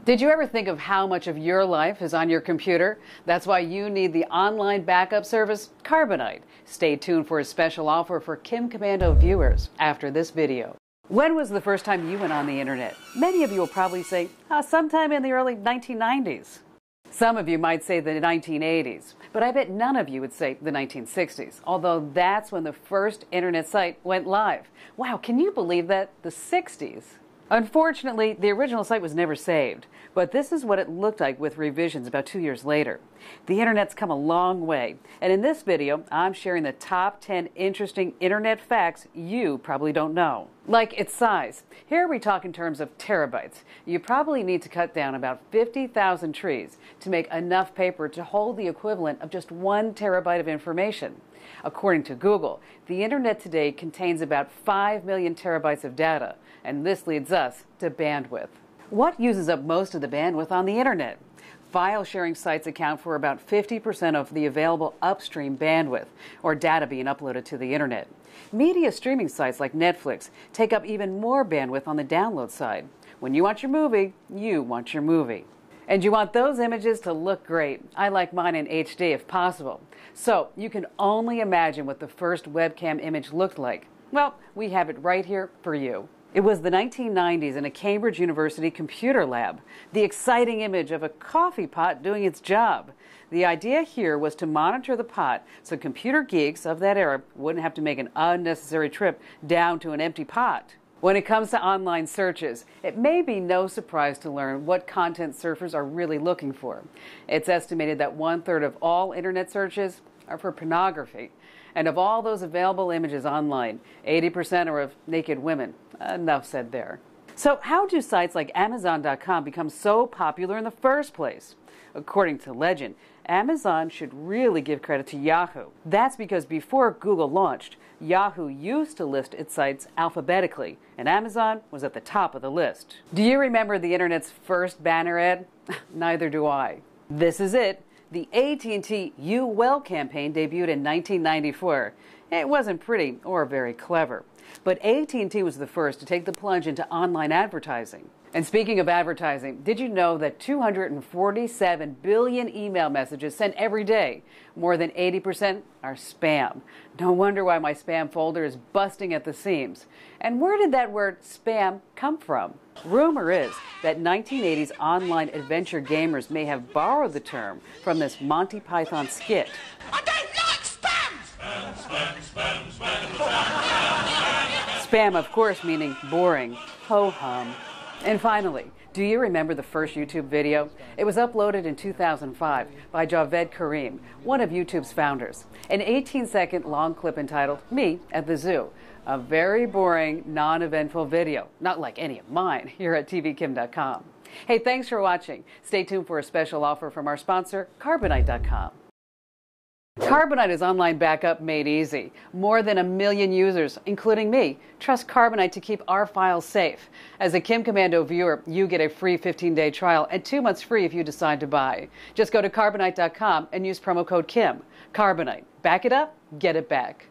Did you ever think of how much of your life is on your computer? That's why you need the online backup service, Carbonite. Stay tuned for a special offer for Komando viewers after this video. When was the first time you went on the internet? Many of you will probably say, sometime in the early 1990s. Some of you might say the 1980s, but I bet none of you would say the 1960s, although that's when the first internet site went live. Wow, can you believe that? The 60s. Unfortunately, the original site was never saved, but this is what it looked like with revisions about 2 years later. The internet's come a long way, and in this video, I'm sharing the top 10 interesting internet facts you probably don't know. Like its size. Here we talk in terms of terabytes. You probably need to cut down about 50,000 trees to make enough paper to hold the equivalent of just 1 terabyte of information. According to Google, the internet today contains about 5 million terabytes of data, and this leads us to bandwidth. What uses up most of the bandwidth on the internet? File sharing sites account for about 50% of the available upstream bandwidth, or data being uploaded to the internet. Media streaming sites like Netflix take up even more bandwidth on the download side. When you want your movie, you want your movie. And you want those images to look great. I like mine in HD if possible. So you can only imagine what the first webcam image looked like. Well, we have it right here for you. It was the 1990s in a Cambridge University computer lab. The exciting image of a coffee pot doing its job. The idea here was to monitor the pot so computer geeks of that era wouldn't have to make an unnecessary trip down to an empty pot. When it comes to online searches, it may be no surprise to learn what content surfers are really looking for. It's estimated that 1/3 of all internet searches are for pornography. And of all those available images online, 80% are of naked women. Enough said there. So how do sites like Amazon.com become so popular in the first place? According to legend, Amazon should really give credit to Yahoo. That's because before Google launched, Yahoo used to list its sites alphabetically, and Amazon was at the top of the list. Do you remember the internet's first banner ad? Neither do I. This is it. The AT&T You Well campaign debuted in 1994. It wasn't pretty or very clever, but AT&T was the first to take the plunge into online advertising. And speaking of advertising, did you know that 247 billion email messages sent every day, more than 80% are spam? No wonder why my spam folder is busting at the seams. And where did that word spam come from? Rumor is that 1980s online adventure gamers may have borrowed the term from this Monty Python skit. I don't like spam! Spam, spam, spam, spam. Spam, of course, meaning boring. Ho-hum. And finally, do you remember the first YouTube video? It was uploaded in 2005 by Javed Karim, one of YouTube's founders. An 18-second long clip entitled Me at the Zoo. A very boring, non-eventful video. Not like any of mine here at tvkim.com. Hey, thanks for watching. Stay tuned for a special offer from our sponsor, Carbonite.com. Carbonite is online backup made easy. More than 1 million users, including me, trust Carbonite to keep our files safe. As a Komando viewer, you get a free 15-day trial and 2 months free if you decide to buy. Just go to Carbonite.com and use promo code KIM. Carbonite. Back it up, get it back.